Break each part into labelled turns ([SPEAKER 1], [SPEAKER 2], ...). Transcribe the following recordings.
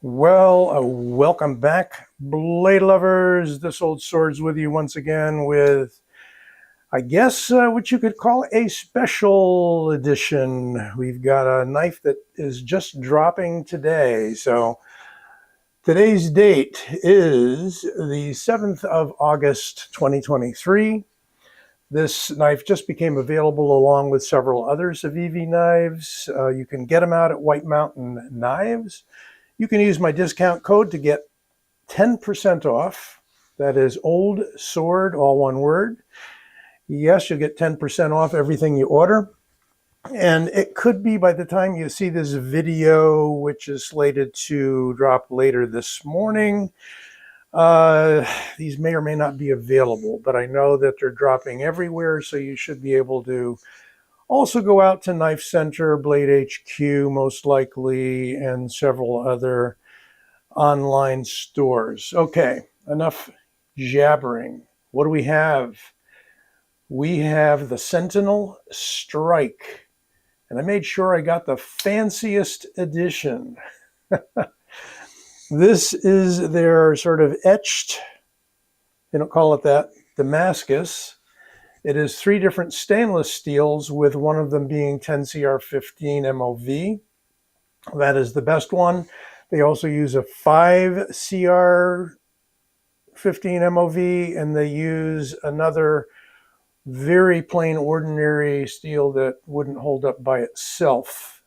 [SPEAKER 1] Welcome back, blade lovers. This old sword's with you once again with, I guess, what you could call a special edition. We've got a knife that is just dropping today. So today's date is the 7th of August, 2023. This knife just became available along with several other Civivi knives. You can get them out at White Mountain Knives. You can use my discount code to get 10% off. That is old sword, all one word. Yes, you'll get 10% off everything you order. And it could be by the time you see this video, which is slated to drop later this morning, these may or may not be available, but I know that they're dropping everywhere, so you should be able to also go out to Knife Center, Blade HQ most likely, and several other online stores. Okay, enough jabbering. What do we have? We have the Sentinel Strike, and I made sure I got the fanciest edition. This is their sort of etched, they don't call it that, Damascus. It is 3 different stainless steels, with one of them being 10CR15 MOV. That is the best one. They also use a 5CR15 MOV, and they use another very plain, ordinary steel that wouldn't hold up by itself.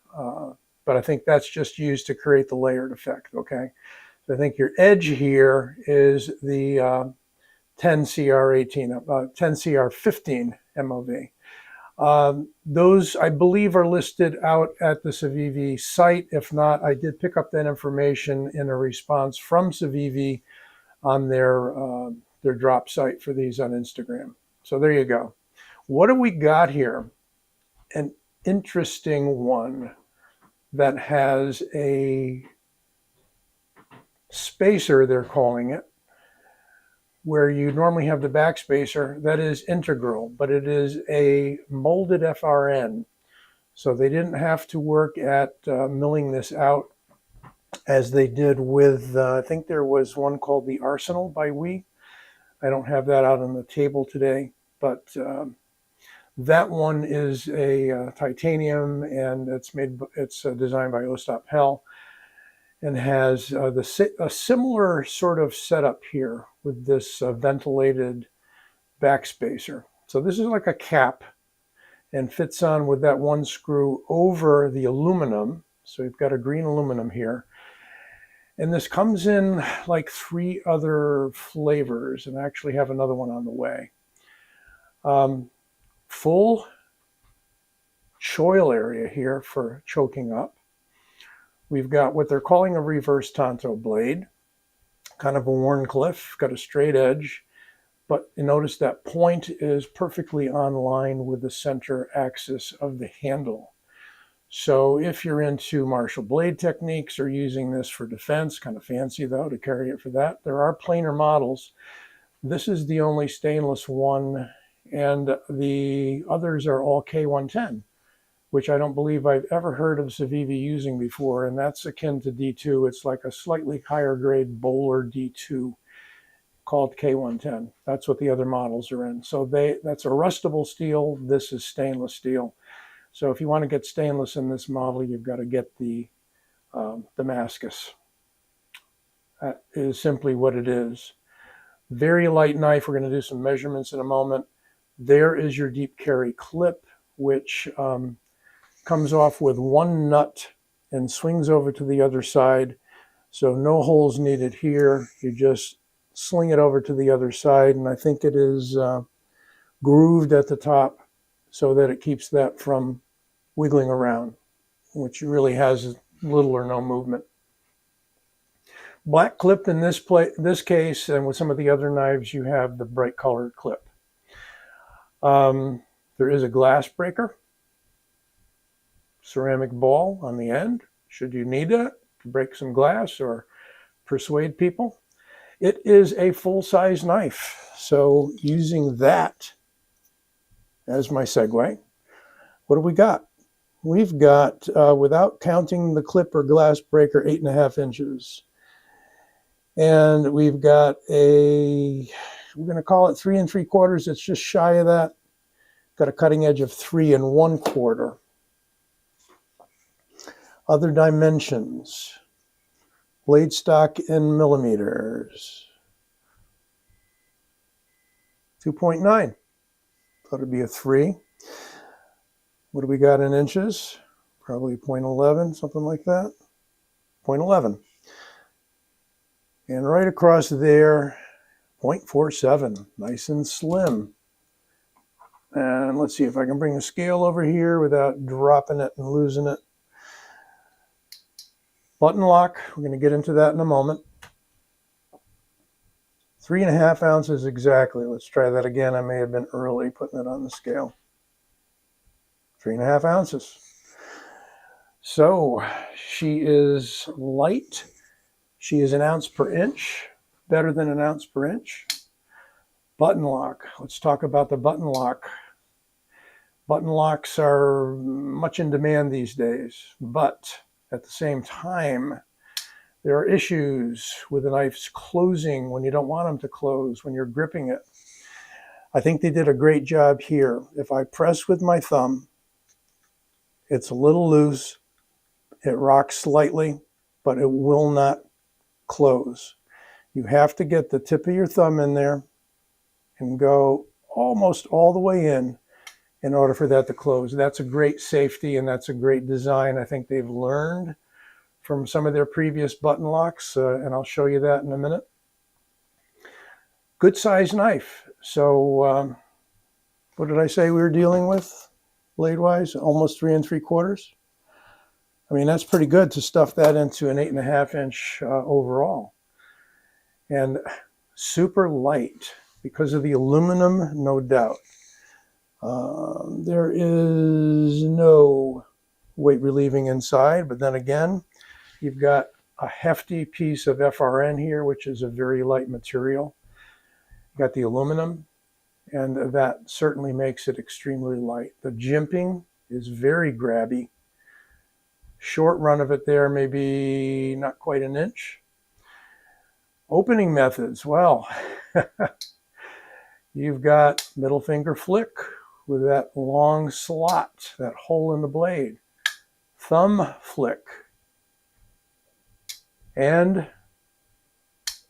[SPEAKER 1] But I think that's just used to create the layered effect, okay? So I think your edge here is the 10CR15 MOV. Those, I believe, are listed out at the Civivi site. If not, I did pick up that information in a response from Civivi on their drop site for these on Instagram. So there you go. What do we got here? An interesting one that has a spacer, they're calling it, where you normally have the back spacer. That is integral, but it is a molded FRN. So they didn't have to work at milling this out as they did with, I think there was one called the Arsenal by We. I don't have that out on the table today, but that one is a titanium, and it's designed by Ostap Hell, and has a similar sort of setup here with this ventilated backspacer. So this is like a cap and fits on with that one screw over the aluminum. So you've got a green aluminum here. And this comes in like 3 other flavors, and I actually have another one on the way. Full choil area here for choking up. We've got what they're calling a reverse tanto blade, kind of a worn cliff, got a straight edge, but you notice that point is perfectly on line with the center axis of the handle. So if you're into martial blade techniques or using this for defense, kind of fancy though to carry it for that, there are planar models. This is the only stainless one, and the others are all K110. Which I don't believe I've ever heard of Civivi using before, and that's akin to D2. It's like a slightly higher grade Bowler D2 called K110. That's what the other models are in. So that's a rustable steel. This is stainless steel. So if you want to get stainless in this model, you've got to get the Damascus. That is simply what it is. Very light knife. We're going to do some measurements in a moment. There is your deep carry clip, which comes off with 1 nut and swings over to the other side. So no holes needed here. You just sling it over to the other side, and I think it is grooved at the top so that it keeps that from wiggling around, which really has little or no movement. Black clip in this case, and with some of the other knives, you have the bright colored clip. There is a glass breaker. Ceramic ball on the end, should you need that to break some glass or persuade people. It is a full-size knife, so using that as my segue, what do we got? we've got, without counting the clip or glass breaker, 8.5 inches. And we've got we're going to call it 3 3/4. It's just shy of that. Got a cutting edge of 3 1/4. Other dimensions. Blade stock in millimeters. 2.9. Thought it'd be a 3. What do we got in inches? Probably 0.11, something like that. 0.11. And right across there, 0.47. Nice and slim. And let's see if I can bring the scale over here without dropping it and losing it. Button lock, we're going to get into that in a moment. 3.5 ounces exactly. Let's try that again. I may have been early putting it on the scale. 3.5 ounces. So she is light. She is 1 ounce per inch, better than 1 ounce per inch. Button lock. Let's talk about the button lock. Button locks are much in demand these days, but at the same time, there are issues with the knife's closing when you don't want them to close, when you're gripping it. I think they did a great job here. If I press with my thumb, it's a little loose, it rocks slightly, but it will not close. You have to get the tip of your thumb in there and go almost all the way in order for that to close. That's a great safety and that's a great design. I think they've learned from some of their previous button locks, and I'll show you that in a minute. Good size knife. So what did I say we were dealing with blade-wise? Almost 3 3/4. I mean, that's pretty good to stuff that into an 8.5 inch overall. And super light because of the aluminum, no doubt. There is no weight relieving inside, but then again, you've got a hefty piece of FRN here, which is a very light material. You've got the aluminum, and that certainly makes it extremely light. The jimping is very grabby. Short run of it there, maybe not quite 1 inch. Opening methods, well, you've got middle finger flick with that long slot, that hole in the blade. Thumb flick. And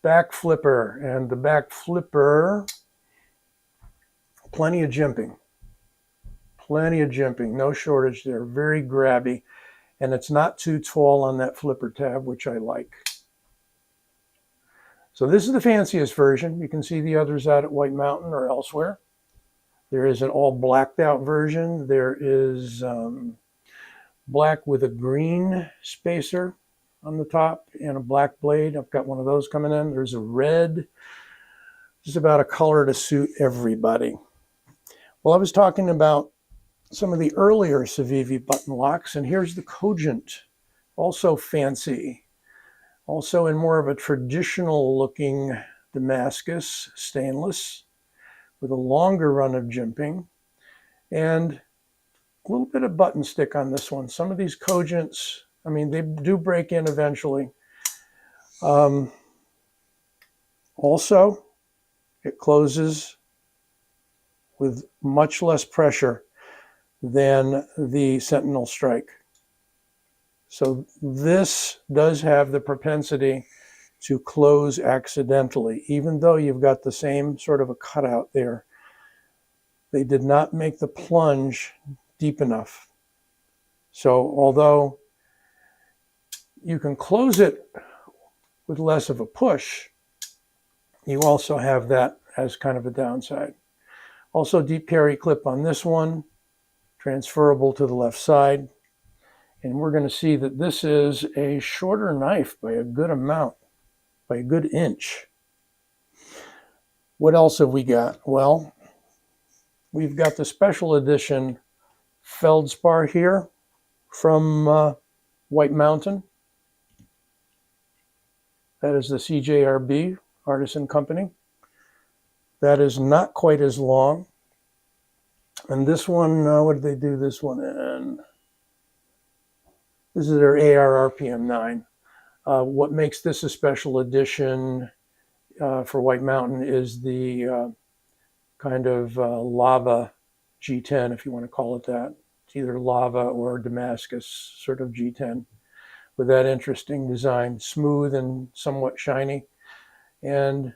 [SPEAKER 1] back flipper. And the back flipper, plenty of jimping. Plenty of jimping, no shortage there. Very grabby. And it's not too tall on that flipper tab, which I like. So this is the fanciest version. You can see the others out at White Mountain or elsewhere. There is an all blacked out version. There is black with a green spacer on the top and a black blade. I've got one of those coming in. There's a red, just about a color to suit everybody. Well, I was talking about some of the earlier Civivi button locks, and here's the Cogent, also fancy, also in more of a traditional looking Damascus stainless with a longer run of jimping and a little bit of button stick on this one. Some of these Cogents, I mean, they do break in eventually. Also, it closes with much less pressure than the Sentinel Strike. So this does have the propensity to close accidentally, even though you've got the same sort of a cutout there. They did not make the plunge deep enough. So although you can close it with less of a push, you also have that as kind of a downside. Also deep carry clip on this one, transferable to the left side. And we're going to see that this is a shorter knife by a good amount, by a good inch. What else have we got? Well, we've got the special edition feldspar here from White Mountain. That is the CJRB Artisan Company. That is not quite as long. And this one, what did they do this one in? This is their AR RPM 9. What makes this a special edition for White Mountain is the kind of lava G10, if you want to call it that. It's either lava or Damascus sort of G10 with that interesting design, smooth and somewhat shiny. And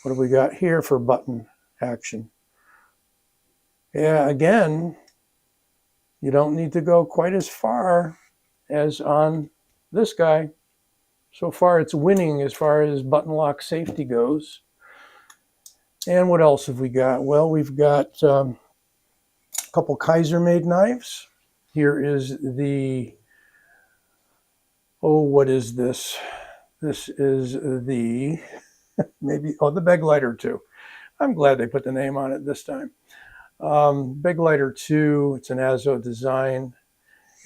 [SPEAKER 1] what have we got here for button action? Yeah, again, you don't need to go quite as far as on this guy. So far, it's winning as far as button lock safety goes. And what else have we got? Well, we've got a couple Kaiser-made knives. Here is the, oh, what is this? This is the, the Beg Lighter 2. I'm glad they put the name on it this time. Beg Lighter 2, it's an Azo design.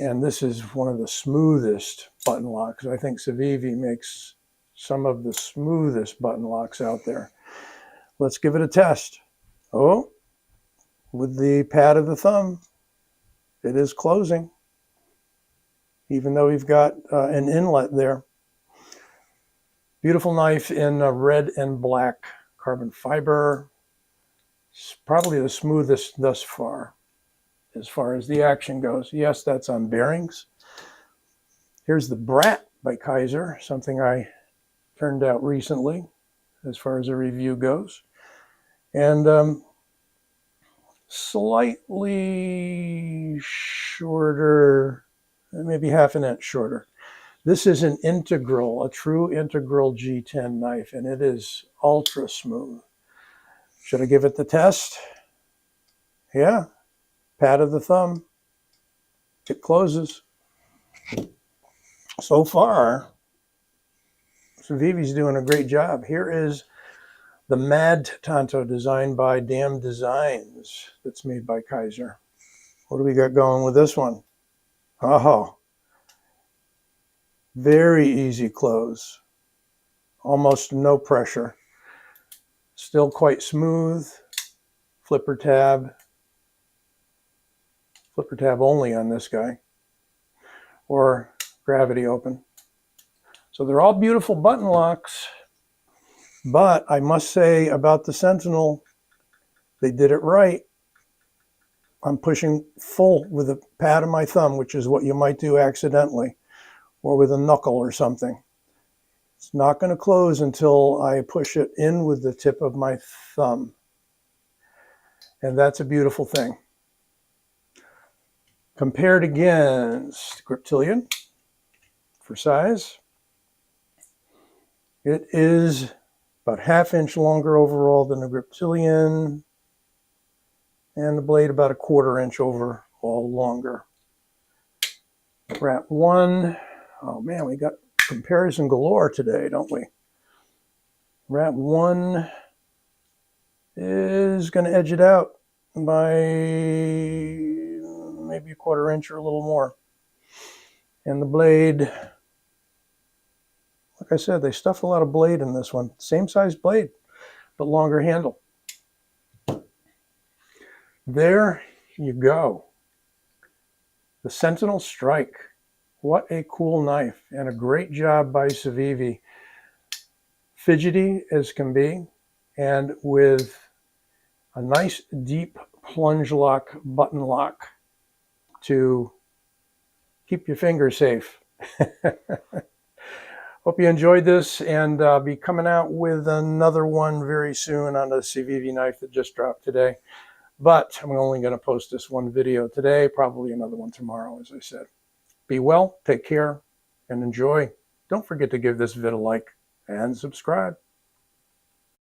[SPEAKER 1] And this is one of the smoothest button locks. I think Civivi makes some of the smoothest button locks out there. Let's give it a test. Oh, with the pad of the thumb, it is closing, even though we've got an inlet there. Beautiful knife in red and black carbon fiber. It's probably the smoothest thus far as the action goes. Yes, that's on bearings. Here's the Brat by Kaiser, something I turned out recently as far as a review goes. And slightly shorter, maybe half an inch shorter. This is an integral, a true integral G10 knife, and it is ultra smooth. Should I give it the test? Yeah. Pad of the thumb, it closes. So far, Civivi's doing a great job. Here is the Mad Tanto designed by Damn Designs that's made by Kaiser. What do we got going with this one? Oh, very easy close. Almost no pressure. Still quite smooth. Flipper tab only on this guy, or gravity open. So they're all beautiful button locks, but I must say about the Sentinel, they did it right. I'm pushing full with the pad of my thumb, which is what you might do accidentally, or with a knuckle or something. It's not going to close until I push it in with the tip of my thumb. And that's a beautiful thing. Compared against Griptilian for size, it is about ½ inch longer overall than the Griptilian, and the blade about a ¼ inch overall longer. Rat 1, oh man, we got comparison galore today, don't we? Rat 1 is going to edge it out by maybe a ¼ inch or a little more. And the blade, like I said, they stuffed a lot of blade in this one. Same size blade, but longer handle. There you go. The Sentinel Strike. What a cool knife, and a great job by Civivi. Fidgety as can be, and with a nice deep plunge lock button lock to keep your fingers safe. Hope you enjoyed this, and I'll be coming out with another one very soon on the Civivi knife that just dropped today. But I'm only going to post this one video today, probably another one tomorrow, as I said. Be well, take care, and enjoy. Don't forget to give this vid a like and subscribe.